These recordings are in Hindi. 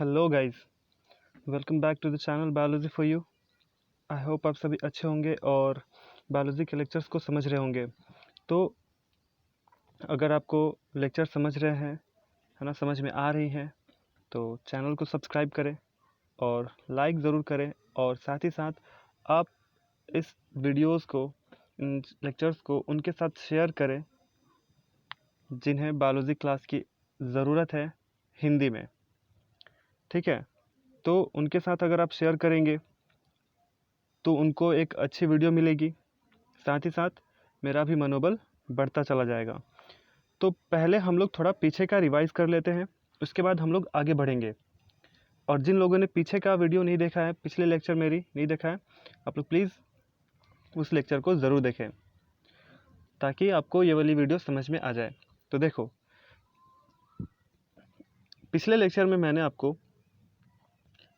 Hello guys, welcome back to the channel biology for you. I hope आप सभी अच्छे होंगे और बायोलॉजी के लेक्चर्स को समझ रहे होंगे। तो अगर आपको लेक्चर समझ रहे हैं, है ना, समझ में आ रही हैं, तो चैनल को सब्सक्राइब करें और लाइक ज़रूर करें। और साथ ही साथ आप इस वीडियोस को, इन लेक्चर्स को उनके साथ शेयर करें जिन्हें बायोलॉजी क्लास की ज़रूरत है हिंदी में। ठीक है, तो उनके साथ अगर आप शेयर करेंगे तो उनको एक अच्छी वीडियो मिलेगी, साथ ही साथ मेरा भी मनोबल बढ़ता चला जाएगा। तो पहले हम लोग थोड़ा पीछे का रिवाइज कर लेते हैं, उसके बाद हम लोग आगे बढ़ेंगे। और जिन लोगों ने पीछे का वीडियो नहीं देखा है, पिछले लेक्चर मेरी नहीं देखा है, आप लोग प्लीज़ उस लेक्चर को ज़रूर देखें ताकि आपको ये वाली वीडियो समझ में आ जाए। तो देखो, पिछले लेक्चर में मैंने आपको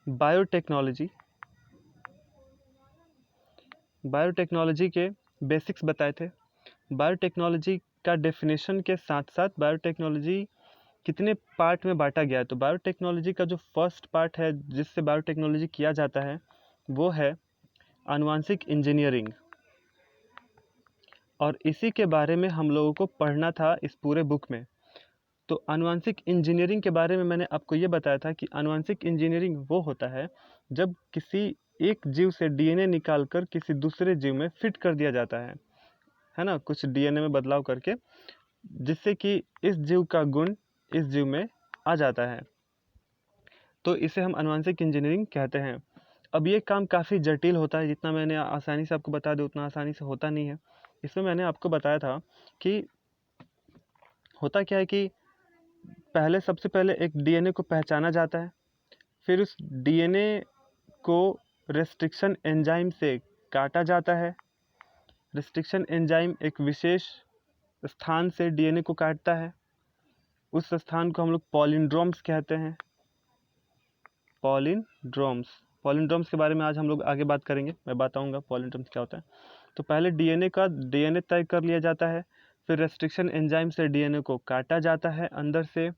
बायोटेक्नोलॉजी के बेसिक्स बताए थे। बायोटेक्नोलॉजी का डेफिनेशन के साथ साथ बायोटेक्नोलॉजी कितने पार्ट में बांटा गया है। तो बायोटेक्नोलॉजी का जो फर्स्ट पार्ट है जिससे बायोटेक्नोलॉजी किया जाता है वो है आनुवांशिक इंजीनियरिंग, और इसी के बारे में हम लोगों को पढ़ना था इस पूरे बुक में। तो आनुवांशिक इंजीनियरिंग के बारे में मैंने आपको ये बताया था कि आनुवांशिक इंजीनियरिंग वो होता है जब किसी एक जीव से डीएनए निकालकर किसी दूसरे जीव में फिट कर दिया जाता है ना, कुछ डीएनए में बदलाव करके, जिससे कि इस जीव का गुण इस जीव में आ जाता है। तो इसे हम आनुवांशिक इंजीनियरिंग कहते हैं। अब ये काम काफ़ी जटिल होता है, जितना मैंने आसानी से आपको बता दूं उतना आसानी से होता नहीं है। इसमें मैंने आपको बताया था कि होता क्या है कि पहले सबसे पहले एक डीएनए को पहचाना जाता है, फिर उस डीएनए को रेस्ट्रिक्शन एंजाइम से काटा जाता है। रेस्ट्रिक्शन एंजाइम एक विशेष स्थान से डीएनए को काटता है, उस स्थान को हम लोग पॉलिंड्रोम्स कहते हैं। पॉलिंड्रोम्स के बारे में आज हम लोग आगे बात करेंगे, मैं बताऊंगा पॉलिंड्रोम्स क्या होता है। तो पहले डीएनए तय कर लिया जाता है, फिर रेस्ट्रिक्शन एंजाइम से डीएनए को काटा जाता है अंदर से,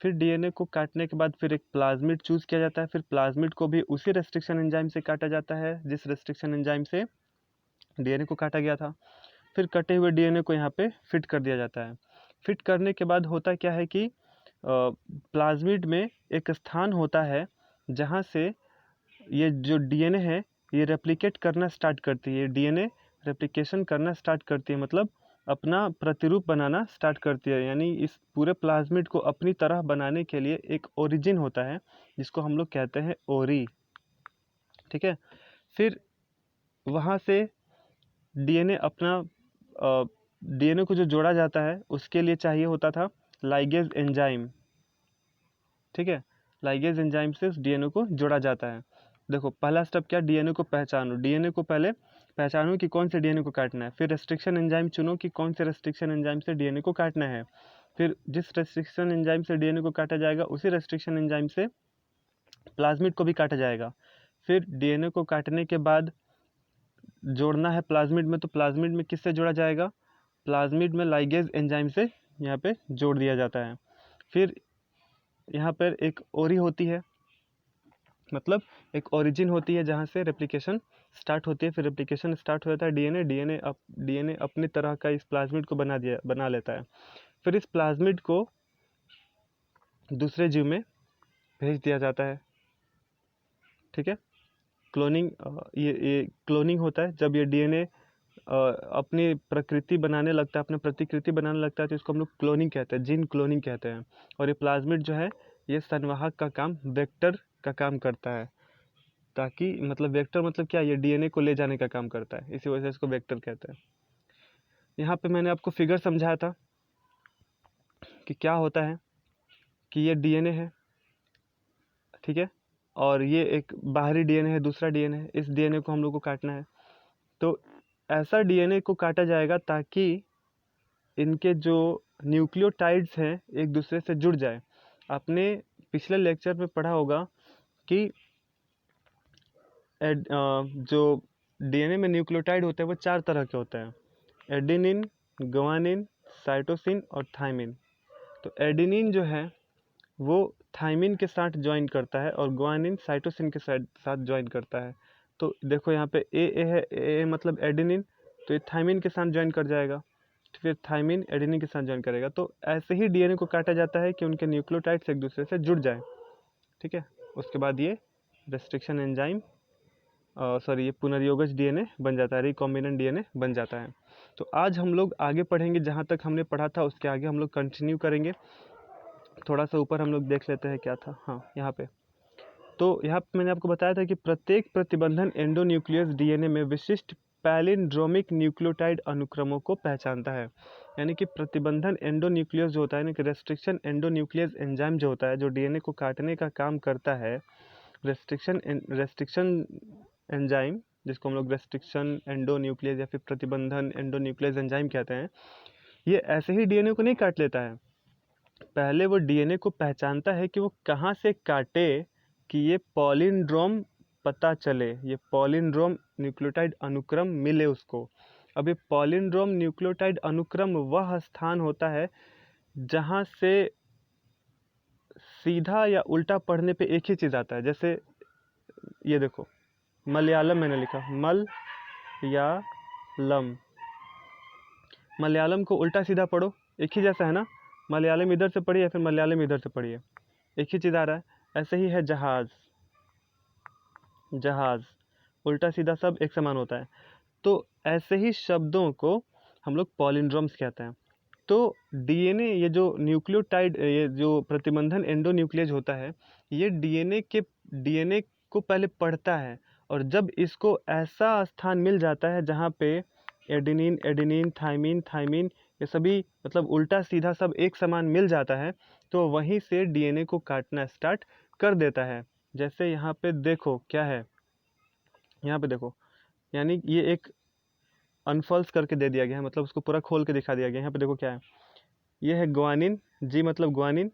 फिर डीएनए को काटने के बाद फिर एक प्लाज्मिड चूज़ किया जाता है, फिर प्लाज्मिड को भी उसी रेस्ट्रिक्शन एंजाइम से काटा जाता है जिस रेस्ट्रिक्शन एंजाइम से डीएनए को काटा गया था। फिर कटे हुए डीएनए को यहाँ पे फिट कर दिया जाता है। फिट करने के बाद होता क्या है कि प्लाज्मिड में एक स्थान होता है जहाँ से ये जो डीएनए है ये रेप्लिकेट करना स्टार्ट करती है। डीएनए रेप्लिकेशन करना स्टार्ट करती है, मतलब अपना प्रतिरूप बनाना स्टार्ट करती है। यानी इस पूरे प्लाज्मिड को अपनी तरह बनाने के लिए एक ओरिजिन होता है जिसको हम लोग कहते हैं ओरी। ठीक है, फिर वहाँ से डीएनए डीएनए को जो जोड़ा जाता है उसके लिए चाहिए होता था लाइगेज एंजाइम। ठीक है, लाइगेज एंजाइम से उस डीएनए को जोड़ा जाता है। देखो, पहला स्टेप क्या, डीएनए को पहचानो। डीएनए को पहले पहचानो कि कौन से डीएनए को काटना है, फिर रेस्ट्रिक्शन एंजाइम चुनो कि कौन से रेस्ट्रिक्शन एंजाइम से डीएनए को काटना है, फिर जिस रेस्ट्रिक्शन एंजाइम से डीएनए को काटा जाएगा उसी रेस्ट्रिक्शन एंजाइम से प्लाज्मिड को भी काटा जाएगा। फिर डीएनए को काटने के बाद जोड़ना है प्लाज्मिड में, तो प्लाज्मिड में किससे जोड़ा जाएगा, प्लाज्मिड में लाइगेज एंजाइम से यहाँ पे जोड़ दिया जाता है। फिर यहाँ पर एक ओरी होती है, मतलब एक ओरिजिन होती है जहाँ से रेप्लिकेशन स्टार्ट होती है। फिर रेप्लिकेशन स्टार्ट हो जाता है, डीएनए अपनी तरह का इस प्लाज्मिड को बना लेता है। फिर इस प्लाज्मिड को दूसरे जीव में भेज दिया जाता है। ठीक है, क्लोनिंग, ये क्लोनिंग होता है जब ये डीएनए अपनी प्रकृति बनाने लगता है, अपनी प्रतिकृति बनाने लगता है, तो इसको हम लोग क्लोनिंग कहते हैं, जीन क्लोनिंग कहते हैं। और ये प्लाज्मिड जो है ये संवाहक का काम, वेक्टर का काम करता है, ताकि मतलब वेक्टर मतलब क्या, ये डीएनए को ले जाने का काम करता है, इसी वजह से इसको वेक्टर कहते हैं। यहाँ पे मैंने आपको फिगर समझाया था कि क्या होता है कि ये डीएनए है, ठीक है, और ये एक बाहरी डीएनए है, दूसरा डीएनए है। इस डीएनए को हम लोग को काटना है, तो ऐसा डीएनए को काटा जाएगा ताकि इनके जो न्यूक्लियोटाइड्स हैं एक दूसरे से जुड़ जाए। आपने पिछले लेक्चर में पढ़ा होगा कि जो डीएनए में न्यूक्लियोटाइड होते हैं वो 4 तरह के होते हैं, एडेनिन, ग्वानिन, साइटोसिन और थाइमिन। तो एडेनिन जो है वो थाइमिन के साथ ज्वाइन करता है और ग्वानिन साइटोसिन के साथ ज्वाइन करता है। तो देखो यहाँ पे ए है, ए मतलब एडेनिन, तो ये थाइमिन के साथ ज्वाइन कर जाएगा, तो फिर थाइमिन एडेनिन के साथ ज्वाइन करेगा। तो ऐसे ही डीएनए को काटा जाता है कि उनके न्यूक्लियोटाइड्स एक दूसरे से जुड़ जाए, ठीक है। उसके बाद ये रेस्ट्रिक्शन एंजाइम सॉरी ये पुनर्योगज डीएनए बन जाता है, रिकॉम्बिनेंट डीएनए बन जाता है। तो आज हम लोग आगे पढ़ेंगे, जहाँ तक हमने पढ़ा था उसके आगे हम लोग कंटिन्यू करेंगे। थोड़ा सा ऊपर हम लोग देख लेते हैं क्या था, हाँ यहाँ पे। तो यहाँ पे मैंने आपको बताया था कि प्रत्येक प्रतिबंधन एंडोन्यूक्लियस डीएनए में विशिष्ट पैलिंड्रोमिक न्यूक्लियोटाइड अनुक्रमों को पहचानता है। यानी कि प्रतिबंधन एंडोन्यूक्लियस जो होता है, यानी कि रेस्ट्रिक्शन एंडोन्यूक्लियस एंजाइम जो होता है, जो डीएनए को काटने का काम करता है, रेस्ट्रिक्शन एंजाइम, जिसको हम लोग रेस्ट्रिक्शन एंडोन्यूक्लियस या फिर प्रतिबंधन एंडोन्यूक्लियस एंजाइम कहते हैं, ये ऐसे ही डीएनए को नहीं काट लेता है। पहले वो डीएनए को पहचानता है कि वो कहाँ से काटे कि ये पॉलिंड्रोम पता चले, ये पॉलिंड्रोम न्यूक्लियोटाइड अनुक्रम मिले उसको। अब ये पॉलिंड्रोम न्यूक्लियोटाइड अनुक्रम वह स्थान होता है जहाँ से सीधा या उल्टा पढ़ने पे एक ही चीज़ आता है। जैसे ये देखो, मलयालम मैंने लिखा, मल या लम, मलयालम को उल्टा सीधा पढ़ो एक ही जैसा है ना, मलयालम इधर से पढ़िए या फिर मलयालम इधर से पढ़िए, एक ही चीज़ आ रहा है। ऐसे ही है जहाज़, जहाज़ उल्टा सीधा सब एक समान होता है। तो ऐसे ही शब्दों को हम लोग पॉलिंड्रोम्स कहते हैं। तो डीएनए, ये जो न्यूक्लियोटाइड, ये जो प्रतिबंधन एंडोन्यूक्लियस होता है, ये डीएनए को पहले पढ़ता है, और जब इसको ऐसा स्थान मिल जाता है जहाँ पे एडेनिन एडेनिन, थाइमिन थाइमिन, ये सभी मतलब उल्टा सीधा सब एक समान मिल जाता है, तो वहीं से डीएनए को काटना स्टार्ट कर देता है। जैसे यहाँ पे देखो क्या है, यहाँ पे देखो, यानी ये एक अनफॉल्स करके दे दिया गया है, मतलब उसको पूरा खोल के दिखा दिया गया है। यहाँ पे देखो क्या है, ये है ग्वानिन, जी मतलब ग्वानिन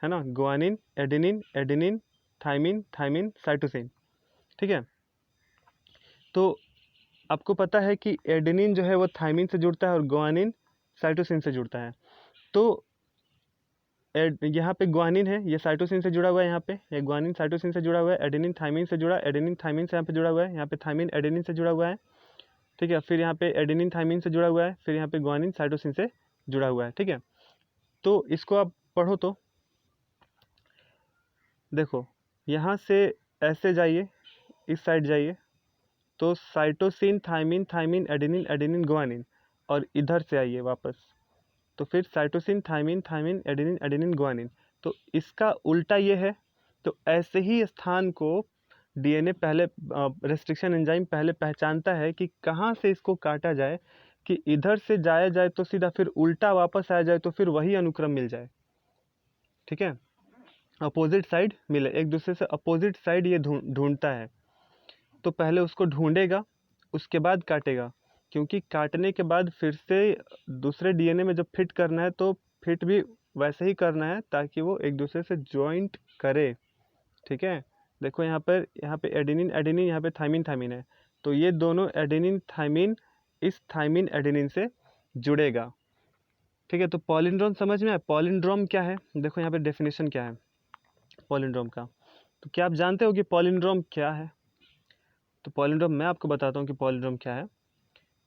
है ना, guanine adenine adenine, thymine thymine, cytosine, ठीक है। तो आपको पता है कि एडेनिन जो है वो थाइमिन से जुड़ता है और ग्वानिन साइटोसिन से जुड़ता है। तो यहाँ पे ग्वानिन है, ये साइटोसिन से जुड़ा हुआ है, यहाँ पे ये ग्वानिन साइटोसिन से जुड़ा हुआ है, एडेनिन थाइमिन से जुड़ा, एडेनिन थाइमिन से यहाँ पे जुड़ा हुआ है, यहाँ पे थाइमिन एडेनिन से जुड़ा हुआ है, ठीक है। फिर यहाँ पे एडेनिन थाइमिन से जुड़ा हुआ है, फिर यहाँ पे ग्वानिन साइटोसिन से जुड़ा हुआ है, ठीक है। तो इसको आप पढ़ो तो देखो, यहाँ से ऐसे जाइए, इस साइड जाइए, तो cytosine thymine thymine adenine adenine guanine, और इधर से आइए वापस, तो फिर cytosine thymine thymine adenine adenine guanine. तो इसका उल्टा ये है। तो ऐसे ही स्थान को डीएनए पहले, रेस्ट्रिक्शन एंजाइम पहले पहचानता है कि कहाँ से इसको काटा जाए, कि इधर से जाया जाए तो सीधा, फिर उल्टा वापस आया जाए तो फिर वही अनुक्रम मिल जाए, ठीक है। अपोजिट साइड मिले, एक दूसरे से अपोजिट साइड ये ढूंढता है। तो पहले उसको ढूंढेगा, उसके बाद काटेगा, क्योंकि काटने के बाद फिर से दूसरे डीएनए में जब फिट करना है तो फिट भी वैसे ही करना है ताकि वो एक दूसरे से जॉइंट करे, ठीक है। देखो यहाँ पे एडेनिन एडेनिन, यहाँ पे थाइमिन थाइमिन है, तो ये दोनों एडेनिन थाइमिन इस थाइमिन एडेनिन से जुड़ेगा, ठीक है। तो पॉलिंड्रोम समझ में आया? पॉलिंड्रोम क्या है, देखो यहाँ पे डेफिनेशन क्या है पॉलिंड्रोम का। तो क्या आप जानते हो कि पॉलिंड्रोम क्या है? तो पॉलिंड्रोम मैं आपको बताता हूँ कि पॉलिंड्रोम क्या है।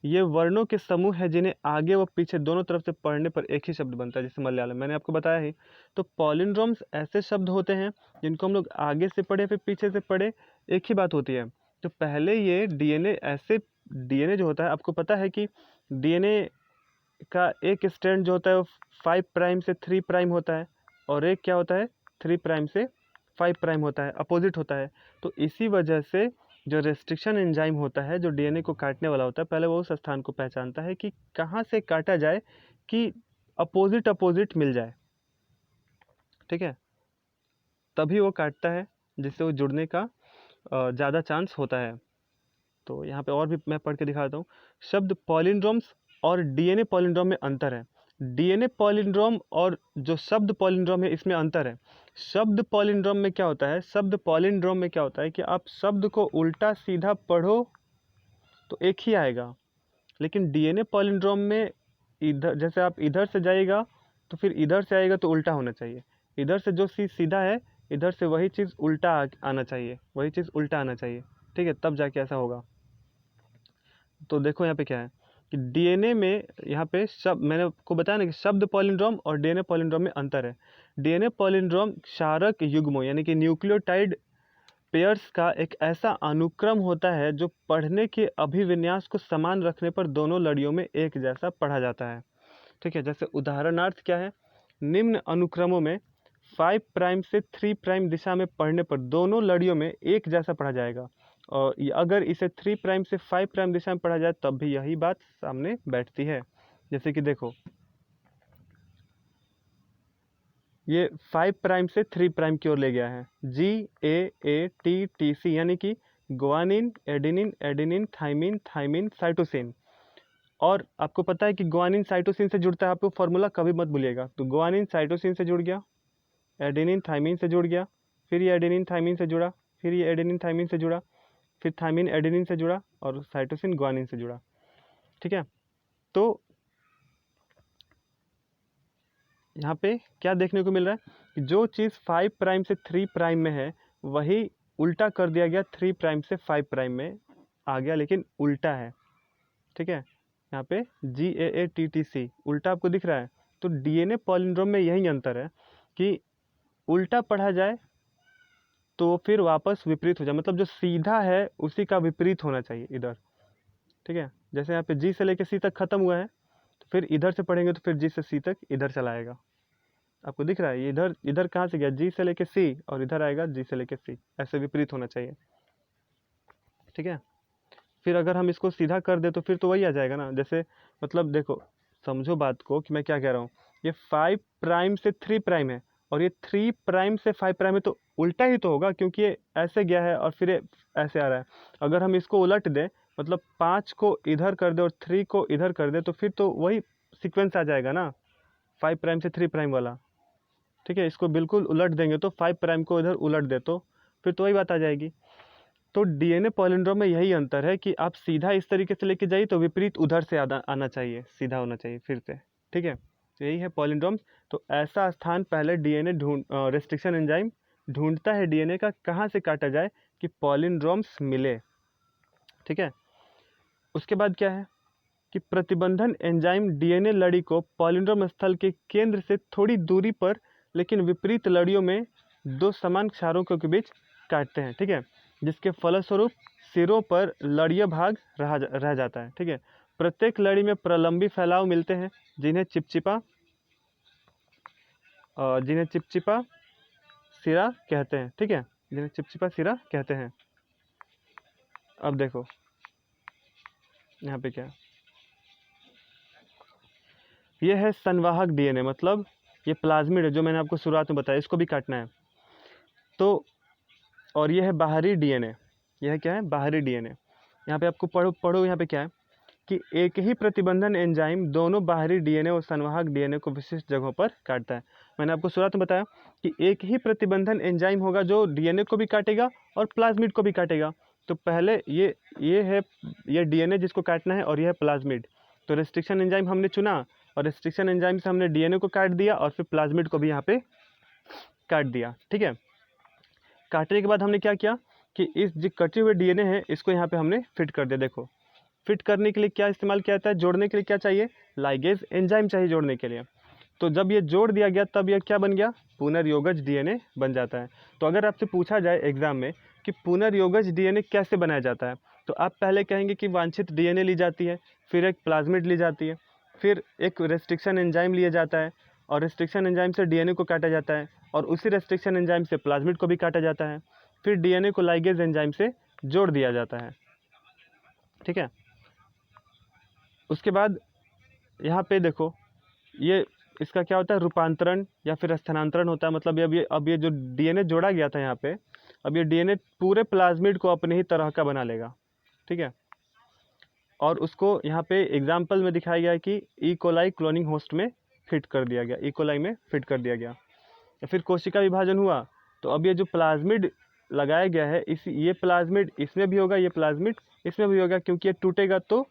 ये वर्णों के समूह है जिन्हें आगे व पीछे दोनों तरफ से पढ़ने पर एक ही शब्द बनता है, जैसे मलयालम मैंने आपको बताया ही। तो पॉलिंड्रोम्स ऐसे शब्द होते हैं जिनको हम लोग आगे से पढ़े फिर पीछे से पढ़े, एक ही बात होती है। तो पहले ये डीएनए, ऐसे डीएनए जो होता है, आपको पता है कि डीएनए का एक स्ट्रैंड जो होता है वो 5 प्राइम से 3 प्राइम होता है, और एक क्या होता है 3 प्राइम से 5 प्राइम होता है, अपोजिट होता है। तो इसी वजह से जो रेस्ट्रिक्शन एंजाइम होता है, जो डीएनए को काटने वाला होता है, पहले वो उस स्थान को पहचानता है कि कहाँ से काटा जाए कि अपोजिट अपोजिट मिल जाए, ठीक है। तभी वो काटता है, जिससे वो जुड़ने का ज़्यादा चांस होता है। तो यहाँ पे और भी मैं पढ़ के दिखाता हूँ। शब्द पॉलिंड्रोम्स और डीएनए पॉलिंड्रोम में अंतर है। डीएनए पॉलिंड्रोम और जो शब्द पॉलिंड्रोम है, इसमें अंतर है। शब्द पॉलिंड्रोम में क्या होता है, शब्द पॉलिंड्रोम में क्या होता है कि आप शब्द को उल्टा सीधा पढ़ो तो एक ही आएगा, लेकिन डीएनए पॉलिंड्रोम में इधर, जैसे आप इधर से जाइएगा तो फिर इधर से आएगा तो उल्टा होना चाहिए। इधर से जो चीज़ सीधा है इधर से वही चीज़ उल्टा आना चाहिए, वही चीज़ उल्टा आना चाहिए, ठीक है, तब जाके ऐसा होगा। तो देखो यहाँ पे क्या है कि डीएनए में यहाँ पे मैंने आपको बताया ना कि शब्द पॉलिंड्रोम और डीएनए पॉलिंड्रोम में अंतर है। डीएनए पॉलिंड्रोम क्षारक युग्मों यानी कि न्यूक्लियोटाइड पेयर्स का एक ऐसा अनुक्रम होता है जो पढ़ने के अभिविन्यास को समान रखने पर दोनों लड़ियों में एक जैसा पढ़ा जाता है, ठीक है। जैसे उदाहरणार्थ क्या है, निम्न अनुक्रमों में 5 प्राइम से 3 प्राइम दिशा में पढ़ने पर दोनों लड़ियों में एक जैसा पढ़ा जाएगा, और अगर इसे 3 प्राइम से 5 प्राइम दिशा में पढ़ा जाए तब भी यही बात सामने बैठती है। जैसे कि देखो ये 5 प्राइम से 3 प्राइम की ओर ले गया है, GAATTC यानी कि guanine adenine adenine thymine thymine cytosine. और आपको पता है कि ग्वानिन साइटोसिन से जुड़ता है, आपको फॉर्मूला कभी मत भूलिएगा। तो ग्वानिन साइटोसिन से जुड़ गया, एडेनिन थाइमिन से जुड़ गया, फिर ये एडेनिन थाइमिन से जुड़ा, फिर ये एडेनिन थाइमिन से जुड़ा, फिर थाइमिन एडेनिन से जुड़ा और साइटोसिन ग्वानिन से जुड़ा, ठीक है। तो यहाँ पे क्या देखने को मिल रहा है कि जो चीज़ 5 प्राइम से 3 प्राइम में है वही उल्टा कर दिया गया 3 प्राइम से 5 प्राइम में आ गया, लेकिन उल्टा है, ठीक है। यहाँ पे GAATTC उल्टा आपको दिख रहा है। तो डीएनए पॉलिंड्रोम में यही अंतर है कि उल्टा पढ़ा जाए तो फिर वापस विपरीत हो जाए, मतलब जो सीधा है उसी का विपरीत होना चाहिए इधर, ठीक है। जैसे यहाँ पे G से लेके C तक खत्म हुआ है, तो फिर इधर से पढ़ेंगे तो फिर G से C तक इधर चला आएगा। आपको दिख रहा है ये इधर इधर कहाँ से गया, G से लेके C और इधर आएगा G से लेके C, ऐसे विपरीत होना चाहिए, ठीक है। फिर अगर हम इसको सीधा कर दे तो फिर तो वही आ जाएगा ना। जैसे मतलब देखो समझो बात को कि मैं क्या कह रहा हूँ, ये 5 प्राइम से 3 प्राइम है और ये 3 प्राइम से 5 प्राइम है, तो उल्टा ही तो होगा क्योंकि ये ऐसे गया है और फिर ये ऐसे आ रहा है। अगर हम इसको उलट दें, मतलब 5 को इधर कर दे और 3 को इधर कर दे, तो फिर तो वही सीक्वेंस आ जाएगा ना, 5 प्राइम से 3 प्राइम वाला, ठीक है। इसको बिल्कुल उलट देंगे तो 5 प्राइम को इधर उलट दे तो फिर तो वही बात आ जाएगी। तो डीएनए पॉलिंड्रोम में यही अंतर है कि आप सीधा इस तरीके से लेके जाइए तो विपरीत उधर से आना चाहिए, सीधा होना चाहिए फिर से, ठीक है। तो यही है पॉलिंड्रोम्स। तो ऐसा स्थान पहले डीएनए रेस्ट्रिक्शन एंजाइम ढूंढता है डीएनए का कहाँ से काटा जाए कि पॉलिंड्रोम्स मिले, ठीक है। उसके बाद क्या है कि प्रतिबंधन एंजाइम डीएनए लड़ी को पॉलिंड्रोम स्थल के केंद्र से थोड़ी दूरी पर लेकिन विपरीत लड़ियों में दो समान क्षारों के बीच काटते हैं, ठीक है, जिसके फलस्वरूप सिरों पर लड़ीय भाग रह जाता है, ठीक है। प्रत्येक लड़ी में प्रलंबी फैलाव मिलते हैं जिन्हें चिपचिपा सिरा कहते हैं, ठीक है, जिन्हें चिपचिपा सिरा कहते हैं। अब देखो यहाँ पे क्या है, ये है संवाहक डीएनए, मतलब ये प्लाज्मिड है जो मैंने आपको शुरुआत में बताया, इसको भी काटना है। तो और ये है बाहरी डीएनए, यह क्या है, बाहरी डीएनए। यहाँ पे आपको पढ़ो यहाँ पे क्या है कि एक ही प्रतिबंधन एंजाइम दोनों बाहरी डीएनए और संवाहक डीएनए को विशिष्ट जगहों पर काटता है। मैंने आपको शुरुआत में बताया कि एक ही प्रतिबंधन एंजाइम होगा जो डीएनए को भी काटेगा और प्लाज्मिड को भी काटेगा। तो पहले ये है ये डीएनए जिसको काटना है और यह है प्लाज्मिड। तो रेस्ट्रिक्शन एंजाइम हमने चुना और रेस्ट्रिक्शन एंजाइम से हमने डीएनए को काट दिया और फिर प्लाज्मिड को भी यहाँ पे काट दिया, ठीक है। काटने के बाद हमने क्या किया कि इस जो कटे हुए डीएनए है इसको यहाँ पे हमने फिट कर दिया। देखो फिट करने के लिए क्या इस्तेमाल किया जाता है, जोड़ने के लिए क्या चाहिए, लाइगेज एंजाइम चाहिए जोड़ने के लिए। तो जब ये जोड़ दिया गया तब यह क्या बन गया, पुनर्योगज डीएनए बन जाता है। तो अगर आपसे पूछा जाए एग्जाम में कि पुनर्योगज डीएनए कैसे बनाया जाता है, तो आप पहले कहेंगे कि वांछित डीएनए ली जाती है, फिर एक प्लाज्मिड ली जाती है, फिर एक रेस्ट्रिक्शन एंजाइम लिया जाता है और रेस्ट्रिक्शन एंजाइम से डीएनए को काटा जाता है और उसी रेस्ट्रिक्शन एंजाइम से प्लाज्मिड को भी काटा जाता है, फिर डीएनए को लाइगेज एंजाइम से जोड़ दिया जाता है, ठीक है। उसके बाद यहाँ पे देखो ये इसका क्या होता है, रूपांतरण या फिर स्थानांतरण होता है। मतलब अब ये जो डीएनए जोड़ा गया था यहाँ पे, अब ये डीएनए पूरे प्लाज्मिड को अपने ही तरह का बना लेगा, ठीक है। और उसको यहाँ पे एग्जाम्पल में दिखाया गया है कि ई कोलाई क्लोनिंग होस्ट में फिट कर दिया गया, ई कोलाई में फिट कर दिया गया। या फिर कोशिका विभाजन हुआ तो अब ये जो प्लाज्मिड लगाया गया है ये प्लाज्मिड इसमें भी होगा, ये प्लाज्मिड इसमें भी होगा, क्योंकि ये टूटेगा तो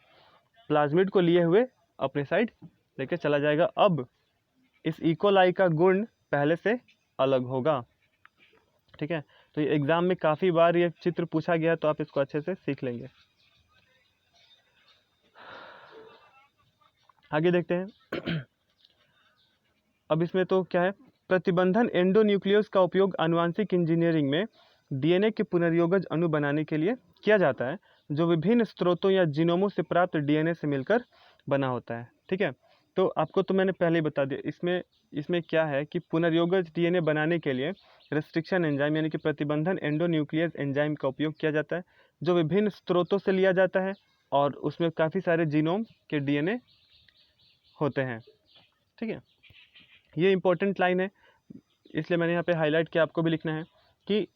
प्लाज्मिड को लिए हुए अपने साइड लेके चला जाएगा। अब इस इकोलाई का गुण पहले से अलग होगा। ठीक है, तो ये एग्जाम में काफ़ी बार ये चित्र पूछा गया, तो आप इसको अच्छे से सीख लेंगे। आगे देखते हैं। अब इसमें तो क्या है, प्रतिबंधन एंडोन्यूक्लियस का उपयोग आनुवांशिक इंजीनियरिंग में डीएनए के पुनर्योगज अणु बनाने के लिए किया जाता है, जो विभिन्न स्रोतों या जीनोमों से प्राप्त डीएनए से मिलकर बना होता है। ठीक है, तो आपको तो मैंने पहले ही बता दिया, इसमें क्या है कि पुनर्योगज डीएनए बनाने के लिए रेस्ट्रिक्शन एंजाइम यानी कि प्रतिबंधन एंडोन्यूक्लियस एंजाइम का उपयोग किया जाता है, जो विभिन्न स्रोतों से लिया जाता है और उसमें काफ़ी सारे जीनोम के डीएनए होते हैं। ठीक है, ये इंपॉर्टेंट लाइन है, इसलिए मैंने यहाँ पे हाईलाइट किया, आपको भी लिखना है कि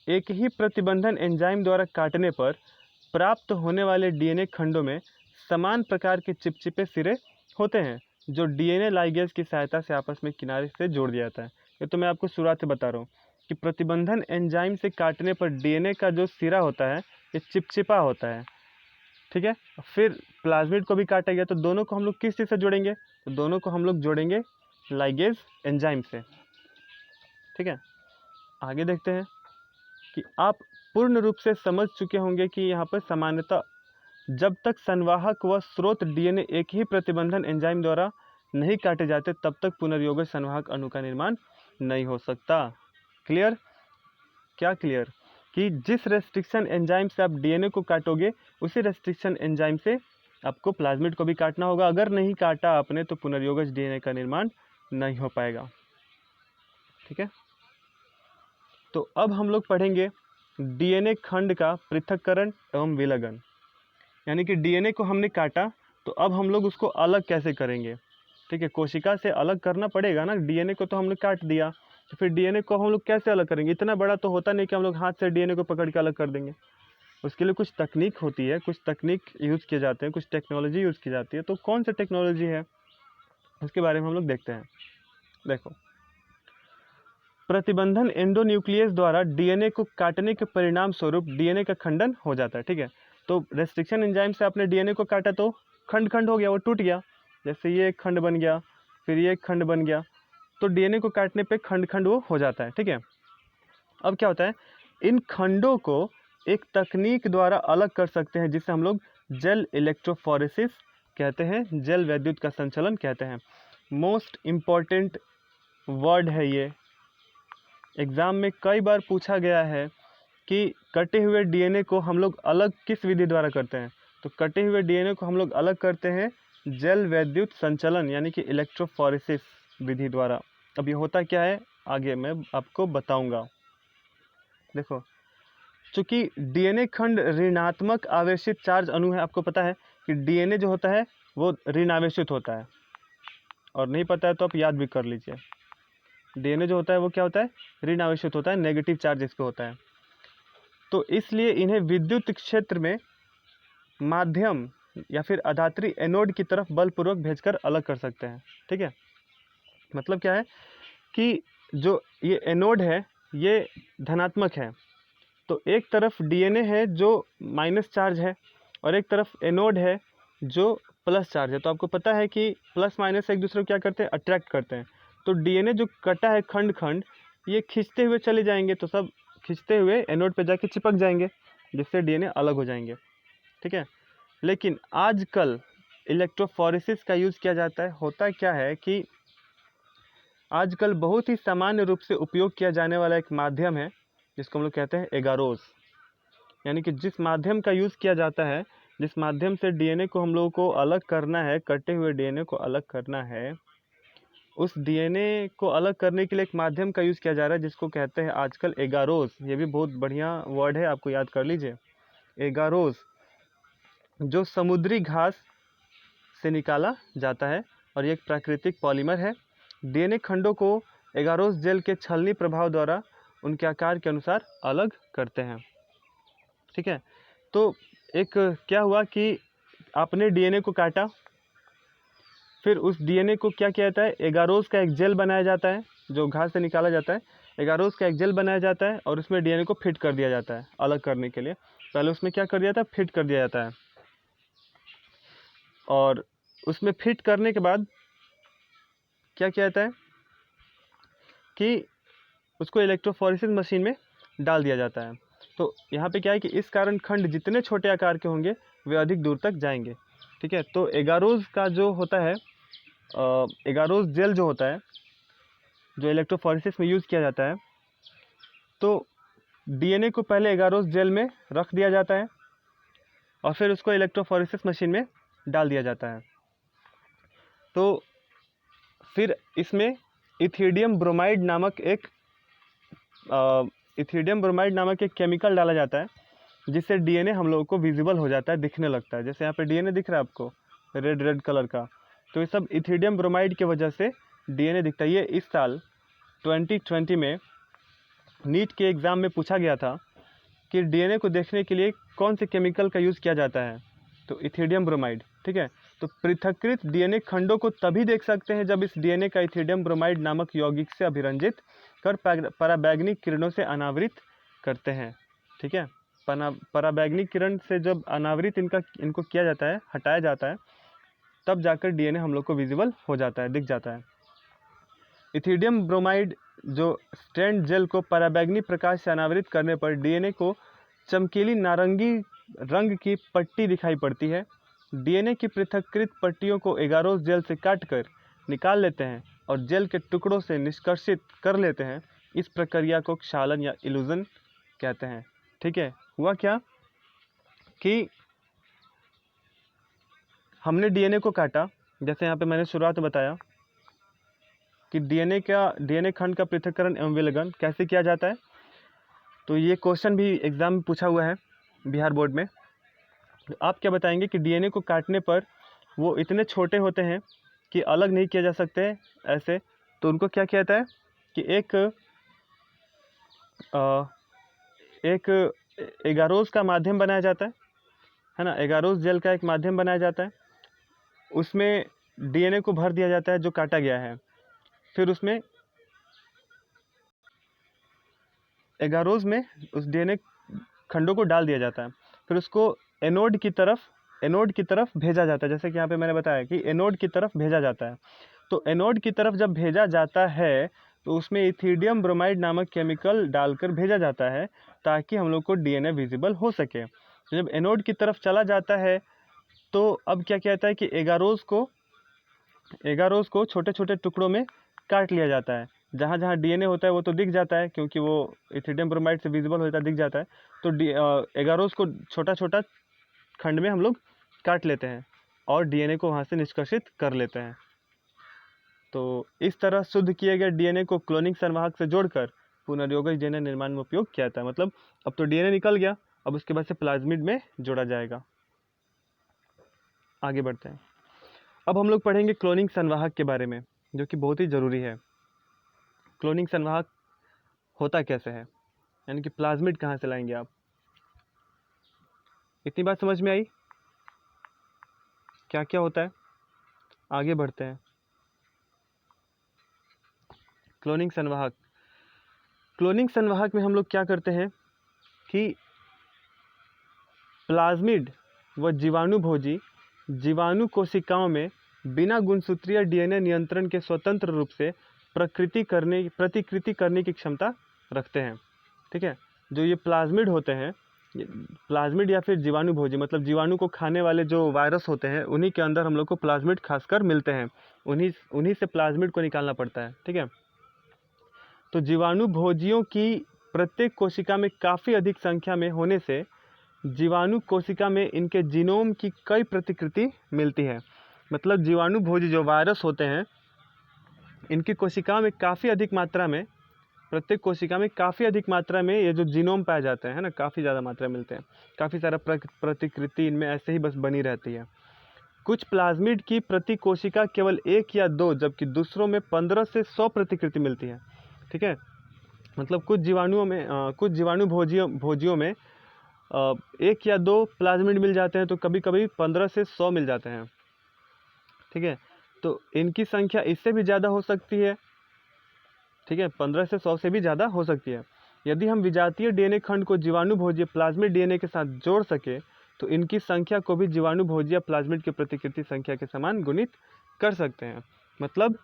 एक ही प्रतिबंधन एंजाइम द्वारा काटने पर प्राप्त होने वाले डीएनए खंडों में समान प्रकार के चिपचिपे सिरे होते हैं, जो डीएनए लाइगेज की सहायता से आपस में किनारे से जोड़ दिया जाता है। ये तो मैं आपको शुरुआत से बता रहा हूँ कि प्रतिबंधन एंजाइम से काटने पर डीएनए का जो सिरा होता है ये चिपचिपा होता है। ठीक है, फिर प्लाज्मिड को भी काटा गया, तो दोनों को हम लोग किस चीज़ से जोड़ेंगे, तो दोनों को हम लोग जोड़ेंगे लाइगेज एंजाइम से। ठीक है, आगे देखते हैं कि आप पूर्ण रूप से समझ चुके होंगे कि यहाँ पर सामान्यतः जब तक संवाहक व स्रोत डीएनए एक ही प्रतिबंधन एंजाइम द्वारा नहीं काटे जाते, तब तक पुनर्योगज संवाहक अणु का निर्माण नहीं हो सकता। क्लियर? क्या क्लियर? कि जिस रेस्ट्रिक्शन एंजाइम से आप डीएनए को काटोगे, उसी रेस्ट्रिक्शन एंजाइम से आपको प्लाज्मिड को भी काटना होगा। अगर नहीं काटा आपने तो पुनर्योगज डीएनए का निर्माण नहीं हो पाएगा। ठीक है, तो अब हम लोग पढ़ेंगे डीएनए खंड का पृथक्करण एवं विलगन। यानी कि डीएनए को हमने काटा, तो अब हम लोग उसको अलग कैसे करेंगे। ठीक है, कोशिका से अलग करना पड़ेगा ना, डीएनए को तो हम लोग काट दिया, तो फिर डीएनए को हम लोग कैसे अलग करेंगे। इतना बड़ा तो होता नहीं कि हम लोग हाथ से डीएनए को पकड़ के अलग कर देंगे। उसके लिए कुछ तकनीक होती है, कुछ तकनीक यूज़ किए जाते हैं, कुछ टेक्नोलॉजी यूज़ की जाती है। तो कौन सी टेक्नोलॉजी है उसके बारे में हम लोग देखते हैं। देखो, प्रतिबंधन एंडोन्यूक्लियस द्वारा डीएनए को काटने के परिणाम स्वरूप डीएनए का खंडन हो जाता है। ठीक है, तो रेस्ट्रिक्शन एंजाइम से आपने डीएनए को काटा तो खंड खंड हो गया, वो टूट गया। जैसे ये एक खंड बन गया, फिर ये एक खंड बन गया, तो डीएनए को काटने पे खंड खंड वो हो जाता है। ठीक है, अब क्या होता है, इन खंडों को एक तकनीक द्वारा अलग कर सकते हैं, जिसे हम लोग जेल इलेक्ट्रोफोरेसिस कहते हैं, जेल वैद्युत का संचलन कहते हैं। मोस्ट इम्पॉर्टेंट वर्ड है ये, एग्ज़ाम में कई बार पूछा गया है कि कटे हुए डीएनए को हम लोग अलग किस विधि द्वारा करते हैं। तो कटे हुए डीएनए को हम लोग अलग करते हैं जेल वैद्युत संचलन यानी कि इलेक्ट्रोफोरेसिस विधि द्वारा। अब ये होता क्या है आगे मैं आपको बताऊंगा। देखो, चूँकि डीएनए खंड ऋणात्मक आवेशित चार्ज अणु है, आपको पता है कि डीएनए जो होता है वो ऋण आवेशित होता है, और नहीं पता है तो आप याद भी कर लीजिए। डीएनए जो होता है वो क्या होता है, ऋण आवेशित होता है, नेगेटिव चार्ज इस पे होता है। तो इसलिए इन्हें विद्युत क्षेत्र में माध्यम या फिर अधात्री एनोड की तरफ बलपूर्वक भेजकर अलग कर सकते हैं। ठीक है, मतलब क्या है कि जो ये एनोड है ये धनात्मक है, तो एक तरफ डीएनए है जो माइनस चार्ज है और एक तरफ एनोड है जो प्लस चार्ज है। तो आपको पता है कि प्लस माइनस एक दूसरे को क्या करते हैं, अट्रैक्ट करते हैं। तो डीएनए जो कटा है खंड खंड, ये खींचते हुए चले जाएंगे, तो सब खींचते हुए एनोड पे जाके चिपक जाएंगे, जिससे डीएनए अलग हो जाएंगे। ठीक है, लेकिन आजकल इलेक्ट्रोफोरेसिस का यूज़ किया जाता है। होता क्या है कि आजकल बहुत ही सामान्य रूप से उपयोग किया जाने वाला एक माध्यम है जिसको हम लोग कहते हैं एगारोस। यानी कि जिस माध्यम का यूज़ किया जाता है, जिस माध्यम से डीएनए को हम लोगों को अलग करना है, कटे हुए डीएनए को अलग करना है, उस डीएनए को अलग करने के लिए एक माध्यम का यूज़ किया जा रहा है जिसको कहते हैं आजकल एगारोस। ये भी बहुत बढ़िया वर्ड है, आपको याद कर लीजिए। एगारोस जो समुद्री घास से निकाला जाता है और ये एक प्राकृतिक पॉलीमर है। डीएनए खंडों को एगारोस जेल के छलनी प्रभाव द्वारा उनके आकार के अनुसार अलग करते हैं। ठीक है, तो एक क्या हुआ कि आपने डीएनए को काटा, फिर उस डीएनए को क्या किया जाता है, एगारोस का एक जेल बनाया जाता है जो घास से निकाला जाता है। एगारोस का एक जेल बनाया जाता है और उसमें डीएनए को फिट कर दिया जाता है अलग करने के लिए। पहले उसमें क्या कर दिया जाता है, फिट कर दिया जाता है, और उसमें फिट करने के बाद क्या किया जाता है कि उसको इलेक्ट्रोफोरेसिस मशीन में डाल दिया जाता है। तो यहाँ पे क्या है कि इस कारण खंड जितने छोटे आकार के होंगे वे अधिक दूर तक जाएंगे। ठीक है, तो एगारोज का जो होता है, एगारोज जेल जो होता है, जो इलेक्ट्रोफोरेसिस में यूज़ किया जाता है, तो डीएनए को पहले एगारोज जेल में रख दिया जाता है और फिर उसको इलेक्ट्रोफोरेसिस मशीन में डाल दिया जाता है। तो फिर इसमें इथिडियम ब्रोमाइड नामक एक केमिकल डाला जाता है, जिससे डीएनए हम लोगों को विजिबल हो जाता है, दिखने लगता है। जैसे यहाँ पे डीएनए दिख रहा है आपको रेड रेड कलर का, तो ये सब इथिडियम ब्रोमाइड की वजह से डीएनए दिखता है। ये इस साल 2020 में नीट के एग्ज़ाम में पूछा गया था कि डीएनए को देखने के लिए कौन से केमिकल का यूज़ किया जाता है, तो इथिडियम ब्रोमाइड। ठीक है, तो पृथक्कृत डीएनए खंडों को तभी देख सकते हैं जब इस डीएनए का इथिडियम ब्रोमाइड नामक यौगिक से अभिरंजित कर पराबैंगनी किरणों से अनावृत करते हैं। ठीक है, पराबैंगनी किरण से जब अनावृत इनको किया जाता है, हटाया जाता है, तब जाकर डीएनए हम लोग को विजिबल हो जाता है, दिख जाता है। इथिडियम ब्रोमाइड जो स्ट्रैंड जेल को पराबैंगनी प्रकाश से अनावृत करने पर डीएनए को चमकीली नारंगी रंग की पट्टी दिखाई पड़ती है। डीएनए की पृथक्कृत पट्टियों को एगारोज जेल से काटकर निकाल लेते हैं और जेल के टुकड़ों से निष्कर्षित कर लेते हैं। इस प्रक्रिया को क्षालन या इल्यूजन कहते हैं। ठीक है, हुआ क्या कि हमने डीएनए को काटा, जैसे यहाँ पे मैंने शुरुआत में बताया कि डीएनए खंड का पृथक्करण एवं विलयन कैसे किया जाता है। तो ये क्वेश्चन भी एग्जाम में पूछा हुआ है बिहार बोर्ड में। तो आप क्या बताएंगे कि डीएनए को काटने पर वो इतने छोटे होते हैं कि अलग नहीं किया जा सकते ऐसे, तो उनको क्या कहता है कि एक एगारोज का माध्यम बनाया जाता है ना, एगारोज जेल का एक माध्यम बनाया जाता है, उसमें डीएनए को भर दिया जाता है जो काटा गया है, फिर उसमें एगारोज में उस डीएनए खंडों को डाल दिया जाता है, फिर उसको एनोड की तरफ भेजा जाता है। जैसे कि यहाँ पे मैंने बताया कि एनोड की तरफ भेजा जाता है। तो एनोड की तरफ जब भेजा जाता है तो उसमें इथिडियम ब्रोमाइड नामक केमिकल डालकर भेजा जाता है ताकि हम लोग को डीएनए विजिबल हो सके। तो जब एनोड की तरफ चला जाता है तो अब क्या कहता है कि एगारोज को छोटे छोटे टुकड़ों में काट लिया जाता है। जहाँ जहाँ डीएनए होता है वो तो दिख जाता है क्योंकि वो इथिडियम ब्रोमाइड से विजिबल होता है, दिख जाता है। तो एगारोज को छोटा छोटा खंड में हम लोग काट लेते हैं और डीएनए को वहाँ से निष्कासित कर लेते हैं। तो इस तरह शुद्ध किए गए डीएनए को क्लोनिंग संवाहक से जोड़कर पुनर्योगज डीएनए निर्माण में उपयोग किया जाता है। मतलब अब तो डीएनए निकल गया, अब उसके बाद से प्लाज्मिड में जोड़ा जाएगा। आगे बढ़ते हैं। अब हम लोग पढ़ेंगे क्लोनिंग संवाहक के बारे में, जो कि बहुत ही ज़रूरी है। क्लोनिंग संवाहक होता कैसे है, यानी कि प्लाज्मिड कहाँ से लाएंगे आप। इतनी बात समझ में आई क्या क्या होता है। आगे बढ़ते हैं। क्लोनिंग संवाहक में हम लोग क्या करते हैं कि प्लाज्मिड व जीवाणुभोजी जीवाणु कोशिकाओं में बिना गुणसूत्रीय डीएनए नियंत्रण के स्वतंत्र रूप से प्रतिकृति करने की क्षमता रखते हैं। ठीक है, जो ये प्लाज्मिड होते हैं, प्लाज्मिड या फिर जीवाणुभोजी मतलब जीवाणु को खाने वाले जो वायरस होते हैं, उन्हीं के अंदर हम लोग को प्लाज्मिड खासकर मिलते हैं, उन्हीं से प्लाज्मिड को निकालना पड़ता है। ठीक है, तो जीवाणुभोजियों की प्रत्येक कोशिका में काफ़ी अधिक संख्या में होने से जीवाणु कोशिका में इनके जीनोम की कई प्रतिकृति मिलती है। मतलब जीवाणुभोजी जो वायरस होते हैं, इनकी कोशिका में काफ़ी अधिक मात्रा में, प्रत्येक कोशिका में काफ़ी अधिक मात्रा में ये जो जीनोम पाए जाते हैं ना, काफ़ी ज़्यादा मात्रा में मिलते हैं। काफ़ी सारा प्रतिकृति इनमें ऐसे ही बस बनी रहती है। कुछ प्लाज्मिड की प्रति कोशिका केवल 1 या 2, जबकि दूसरों में 15 से 100 प्रतिकृति मिलती है। ठीक है, मतलब कुछ जीवाणु भोजियों में 1 या 2 प्लाज्मिड मिल जाते हैं, तो कभी कभी 15 से 100 मिल जाते हैं। ठीक है, तो इनकी संख्या इससे भी ज़्यादा हो सकती है। ठीक है, 15 से 100 से भी ज़्यादा हो सकती है। यदि हम विजातीय डीएनए खंड को जीवाणुभोजी प्लाज्मिड डीएनए के साथ जोड़ सके तो इनकी संख्या को भी जीवाणुभोजी प्लाज्मिड की प्रतिकृति संख्या के समान गुणित कर सकते हैं। मतलब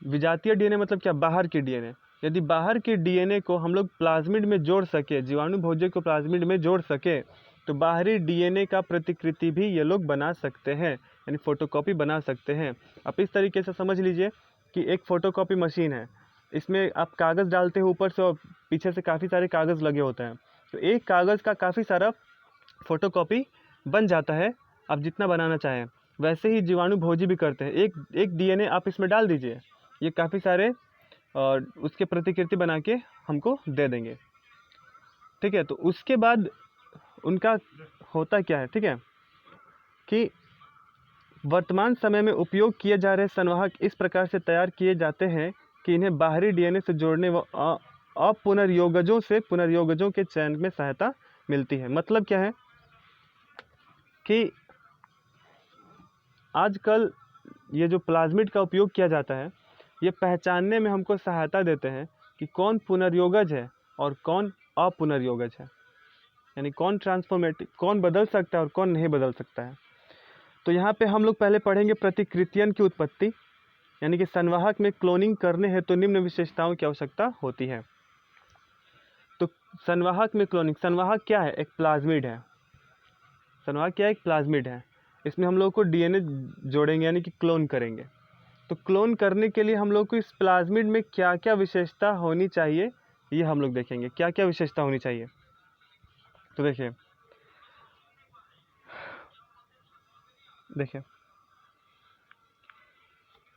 विजातीय डीएनए मतलब क्या, बाहर की डीएनए, यदि बाहर के डीएनए को हम लोग प्लाज्मिड में जोड़ सके, जीवाणु भोज्य को प्लाज्मिड में जोड़ सके, तो बाहरी डीएनए का प्रतिकृति भी ये लोग बना सकते हैं, यानी फ़ोटोकॉपी बना सकते हैं। आप इस तरीके से समझ लीजिए कि एक फ़ोटोकॉपी मशीन है, इसमें आप कागज़ डालते हो ऊपर से और पीछे से काफ़ी सारे कागज़ लगे होते हैं, तो एक कागज़ का काफ़ी सारा फ़ोटोकॉपी बन जाता है, आप जितना बनाना चाहें। वैसे ही जीवाणु भोजी भी करते हैं, एक डीएनए आप इसमें डाल दीजिए, ये काफ़ी सारे और उसके प्रतिकृति बना के हमको दे देंगे। ठीक है, तो उसके बाद उनका होता क्या है, ठीक है, कि वर्तमान समय में उपयोग किए जा रहे संवाहक इस प्रकार से तैयार किए जाते हैं कि इन्हें बाहरी डीएनए से जोड़ने व पुनर्योगजों के चयन में सहायता मिलती है। मतलब क्या है कि आजकल ये जो प्लाज्मिड का उपयोग किया जाता है, ये पहचानने में हमको सहायता देते हैं कि कौन पुनर्योगज है और कौन अपुनर्योगज है, यानी कौन ट्रांसफॉर्मेटिव, कौन बदल सकता है और कौन नहीं बदल सकता है। तो यहाँ पे हम लोग पहले पढ़ेंगे प्रतिकृतियन की उत्पत्ति, यानी कि संवाहक में क्लोनिंग करने हेतु तो निम्न विशेषताओं की आवश्यकता होती है। तो संवाहक में क्लोनिंग, संवाहक क्या है? एक प्लाज्मिड है। संवाहक क्या है? एक प्लाज्मिड है। इसमें हम लोग को डीएनए जोड़ेंगे, यानी कि क्लोन करेंगे। तो क्लोन करने के लिए हम लोग को इस प्लाज्मिड में क्या क्या विशेषता होनी चाहिए, ये हम लोग देखेंगे, क्या क्या विशेषता होनी चाहिए। तो देखिए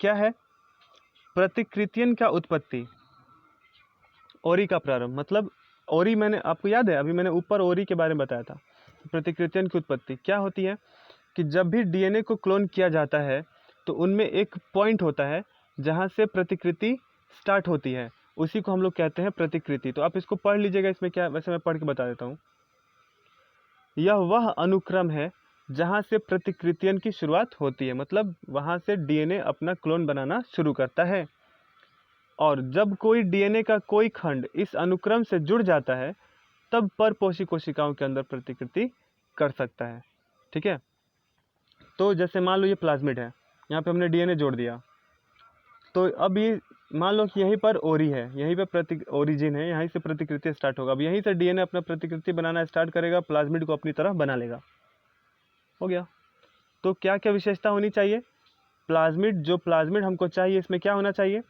क्या है, प्रतिकृतियन का उत्पत्ति, ओरी का प्रारंभ। मतलब ओरी, मैंने आपको याद है अभी मैंने ऊपर ओरी के बारे में बताया था। प्रतिकृतियन की उत्पत्ति क्या होती है कि जब भी डीएनए को क्लोन किया जाता है तो उनमें एक पॉइंट होता है जहाँ से प्रतिकृति स्टार्ट होती है, उसी को हम लोग कहते हैं प्रतिकृति। तो आप इसको पढ़ लीजिएगा, इसमें क्या, वैसे मैं पढ़ के बता देता हूँ। यह वह अनुक्रम है जहाँ से प्रतिकृतियन की शुरुआत होती है, मतलब वहाँ से डीएनए अपना क्लोन बनाना शुरू करता है। और जब कोई डीएनए का कोई खंड इस अनुक्रम से जुड़ जाता है तब परपोषी कोशिकाओं के अंदर प्रतिकृति कर सकता है। ठीक है, तो जैसे मान लो ये प्लाज्मिड है, यहाँ पे हमने डीएनए जोड़ दिया, तो अब ये मान लो कि यहीं पर ओरी है, यहीं पे ओरिजिन है, यहीं से प्रतिकृति स्टार्ट होगा। अब यहीं से डीएनए अपना प्रतिकृति बनाना स्टार्ट करेगा, प्लाज्मिड को अपनी तरह बना लेगा। हो गया। तो क्या क्या विशेषता होनी चाहिए? प्लाज्मिड, जो प्लाज्मिड हमको चाहिए इसमें क्या होना चाहिए?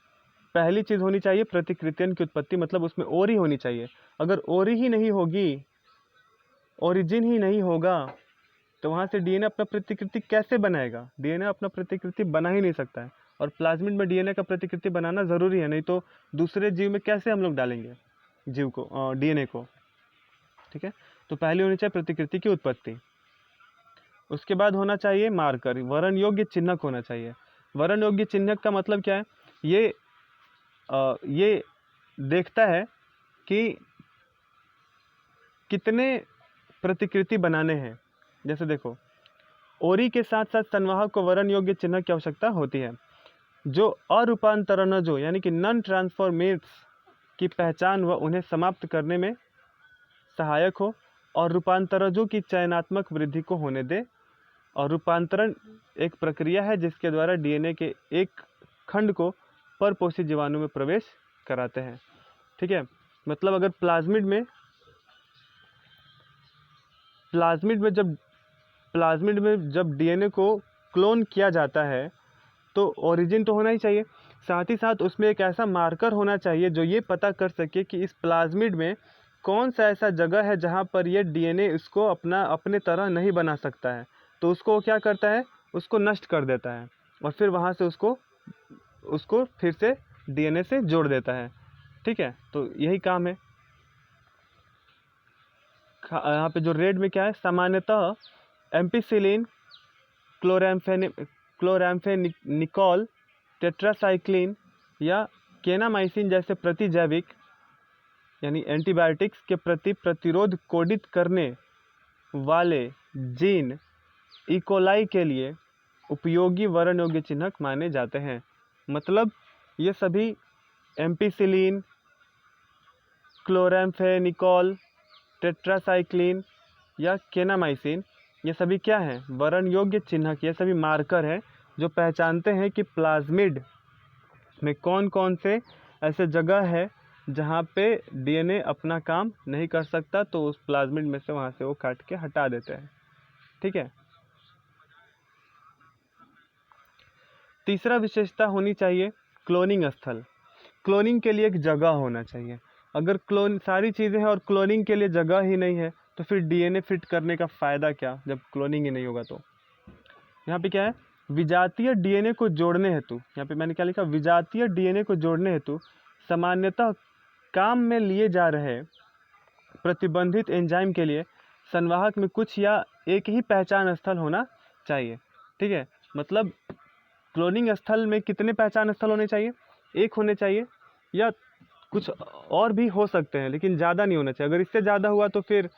पहली चीज़ होनी चाहिए प्रतिकृतियन की उत्पत्ति, मतलब उसमें ओरी होनी चाहिए। अगर ओरी ही नहीं होगी, ओरिजिन ही नहीं होगा, तो वहाँ से डीएनए अपना प्रतिकृति कैसे बनाएगा? डीएनए अपना प्रतिकृति बना ही नहीं सकता है, और प्लाज्मिड में डीएनए का प्रतिकृति बनाना ज़रूरी है, नहीं तो दूसरे जीव में कैसे हम लोग डालेंगे जीव को, डीएनए को। ठीक है, तो पहली होनी चाहिए प्रतिकृति की उत्पत्ति। उसके बाद होना चाहिए मार्कर, वरण योग्य चिन्हक होना चाहिए। वरण योग्य चिन्हक का मतलब क्या है? ये देखता है कि कितने प्रतिकृति बनाने हैं। जैसे देखो, ओरी के साथ साथ संवाहक को वरण योग्य चिन्ह की आवश्यकता होती है, जो अरूपांतरणजों यानी कि नॉन ट्रांसफॉर्मेट्स की पहचान व उन्हें समाप्त करने में सहायक हो, और रूपांतरजों की चयनात्मक वृद्धि को होने दे। और रूपांतरण एक प्रक्रिया है जिसके द्वारा डीएनए के एक खंड को परपोषी जीवाणु में प्रवेश कराते हैं। ठीक है, मतलब अगर प्लाज्मिड में जब डीएनए को क्लोन किया जाता है तो ओरिजिन तो होना ही चाहिए, साथ ही साथ उसमें एक ऐसा मार्कर होना चाहिए जो ये पता कर सके कि इस प्लाज्मिड में कौन सा ऐसा जगह है जहाँ पर ये डीएनए इसको अपने तरह नहीं बना सकता है। तो उसको क्या करता है? उसको नष्ट कर देता है, और फिर वहाँ से उसको फिर से डीएनए से जोड़ देता है। ठीक है, तो यही काम है। यहाँ पे जो रेड में क्या है, सामान्यतः एम्पिसिलिन, क्लोराम्फेनिकोल, टेट्रासाइक्लिन या केनामाइसिन जैसे प्रतिजैविक यानी एंटीबायोटिक्स के प्रति प्रतिरोध कोडित करने वाले जीन इकोलाई के लिए उपयोगी वरण योग्य चिन्हक माने जाते हैं। मतलब ये सभी एम्पिसिलिन, क्लोराम्फेनिकोल, टेट्रासाइक्लिन या केनामाइसिन, ये सभी क्या हैं? वरण योग्य चिन्हक। ये सभी मार्कर हैं जो पहचानते हैं कि प्लाज्मिड में कौन कौन से ऐसे जगह है जहाँ पे डीएनए अपना काम नहीं कर सकता तो उस प्लाज्मिड में से वहाँ से वो काट के हटा देते हैं। ठीक है। तीसरा विशेषता होनी चाहिए क्लोनिंग स्थल। क्लोनिंग के लिए एक जगह होना चाहिए। अगर क्लोन सारी चीज़ें हैं और क्लोनिंग के लिए जगह ही नहीं है तो फिर डीएनए फिट करने का फ़ायदा क्या, जब क्लोनिंग ही नहीं होगा तो। यहाँ पे क्या है, विजातीय डीएनए को जोड़ने हेतु, यहाँ पे मैंने क्या लिखा, विजातीय डीएनए को जोड़ने हेतु सामान्यतः काम में लिए जा रहे प्रतिबंधित एंजाइम के लिए संवाहक में कुछ या एक ही पहचान स्थल होना चाहिए। ठीक है, मतलब क्लोनिंग स्थल में कितने पहचान स्थल होने चाहिए, एक होने चाहिए या कुछ और भी हो सकते हैं, लेकिन ज़्यादा नहीं होना चाहिए। अगर इससे ज़्यादा हुआ तो फिर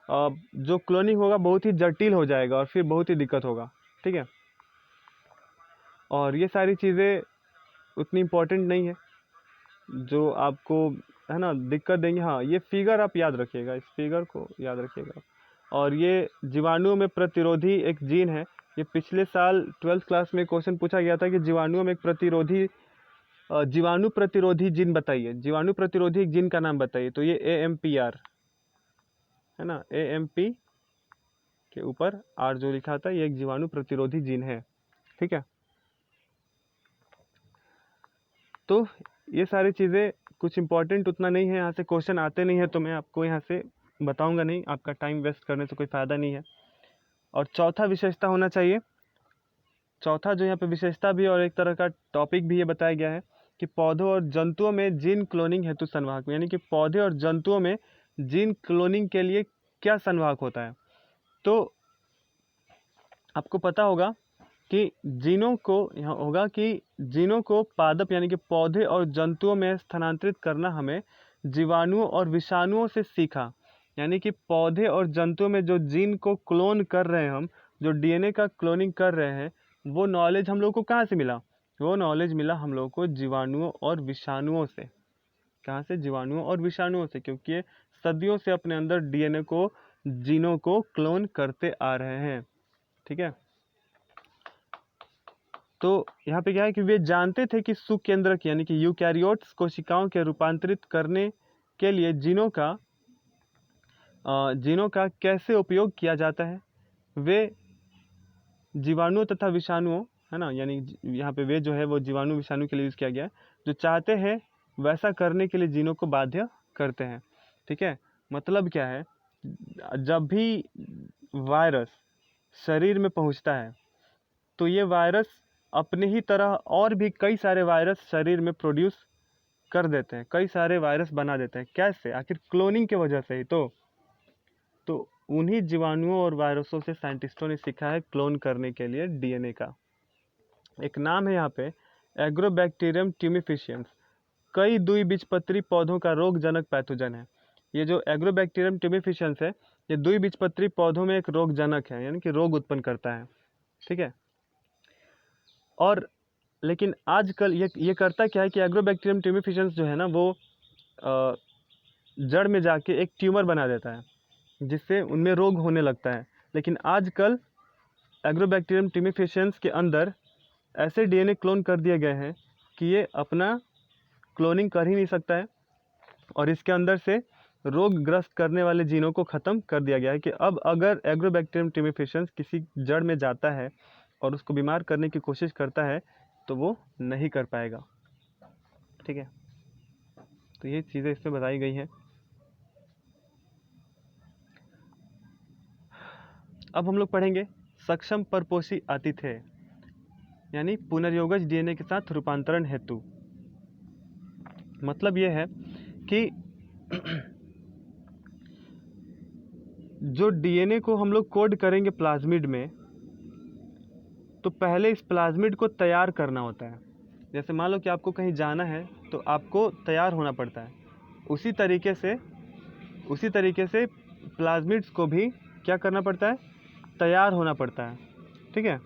जो क्लोनिंग होगा बहुत ही जटिल हो जाएगा और फिर बहुत ही दिक्कत होगा। ठीक है, और ये सारी चीज़ें उतनी इम्पोर्टेंट नहीं है जो आपको है ना दिक्कत देंगे। हाँ, ये फिगर आप याद रखिएगा, इस फिगर को याद रखिएगा। और ये जीवाणुओं में प्रतिरोधी एक जीन है। ये पिछले साल 12th क्लास में क्वेश्चन पूछा गया था कि जीवाणुओं में एक जीवाणु प्रतिरोधी जीन बताइए, जीवाणु प्रतिरोधी एक जीन का नाम बताइए। तो ये AMPR है ना, AMP के ऊपर R जो लिखा था, ये एक जीवाणु प्रतिरोधी जीन है। ठीक है, तो ये सारी चीज़ें कुछ इंपॉर्टेंट उतना नहीं है, यहाँ से क्वेश्चन आते नहीं है तो मैं आपको यहाँ से बताऊंगा नहीं, आपका टाइम वेस्ट करने से कोई फ़ायदा नहीं है। और चौथा विशेषता होना चाहिए, चौथा जो यहाँ पे विशेषता भी और एक तरह का टॉपिक भी ये बताया गया है कि पौधों और जंतुओं में जीन क्लोनिंग हेतु संवाहक, यानी कि पौधे और जंतुओं में जीन क्लोनिंग के लिए क्या संवाहक होता है। तो आपको पता होगा कि जीनों को यहाँ होगा कि जीनों को पादप यानी कि पौधे और जंतुओं में स्थानांतरित करना हमें जीवाणुओं और विषाणुओं से सीखा। यानी कि पौधे और जंतुओं में जो जीन को क्लोन कर रहे हैं हम, जो डीएनए का क्लोनिंग कर रहे हैं, वो नॉलेज हम लोग को कहाँ से मिला, वो नॉलेज मिला हम लोग को जीवाणुओं और विषाणुओं से। कहाँ से, जीवाणुओं और विषाणुओं से, क्योंकि ये सदियों से अपने अंदर डीएनए को, जीनों को क्लोन करते आ रहे हैं। ठीक है, तो यहाँ पे क्या है कि वे जानते थे कि सुकेंद्रक यानी कि यूकैरियोट्स कोशिकाओं के रूपांतरित करने के लिए जीनों का कैसे उपयोग किया जाता है। वे जीवाणुओं तथा विषाणुओं, है ना, यानी यहाँ पे वे जो है वो जीवाणु विषाणु के लिए यूज़ किया गया है, जो चाहते हैं वैसा करने के लिए जीनों को बाध्य करते हैं। ठीक है, मतलब क्या है, जब भी वायरस शरीर में पहुँचता है तो ये वायरस अपने ही तरह और भी कई सारे वायरस शरीर में प्रोड्यूस कर देते हैं, कई सारे वायरस बना देते हैं। कैसे, आखिर क्लोनिंग की वजह से ही तो उन्हीं जीवाणुओं और वायरसों से साइंटिस्टों ने सीखा है क्लोन करने के लिए डीएनए का। एक नाम है यहाँ पे एग्रोबैक्टीरियम ट्यूमिफिशियंस, कई द्विबीजपत्री पौधों का रोगजनक पैथोजन है। ये जो एग्रोबैक्टीरियम ट्यूमिफिशियंस है, ये द्विबीजपत्री पौधों में एक रोगजनक है, यानी कि रोग उत्पन्न करता है। ठीक है, और लेकिन आजकल ये करता क्या है कि एग्रोबैक्टीरियम ट्यूमिफिशियंस जो है ना, वो जड़ में जाके एक ट्यूमर बना देता है, जिससे उनमें रोग होने लगता है। लेकिन आजकल एग्रोबैक्टीरियम ट्यूमिफिशियंस के अंदर ऐसे डीएनए क्लोन कर दिए गए हैं कि ये अपना क्लोनिंग कर ही नहीं सकता है, और इसके अंदर से रोगग्रस्त करने वाले जीनों को ख़त्म कर दिया गया है कि अब अगर एग्रोबैक्टीरियम ट्यूमिफिशियंस किसी जड़ में जाता है और उसको बीमार करने की कोशिश करता है तो वो नहीं कर पाएगा। ठीक है, तो ये चीज़ें इसमें बताई गई हैं। अब हम लोग पढ़ेंगे सक्षम परपोषी आतिथ्य, यानी पुनर्योगज डीएनए के साथ रूपांतरण हेतु। मतलब ये है कि जो डीएनए को हम लोग कोड करेंगे प्लाज्मिड में, तो पहले इस प्लाज्मिड को तैयार करना होता है। जैसे मान लो कि आपको कहीं जाना है तो आपको तैयार होना पड़ता है, उसी तरीके से प्लाज्मिड्स को भी क्या करना पड़ता है, तैयार होना पड़ता है। ठीक है,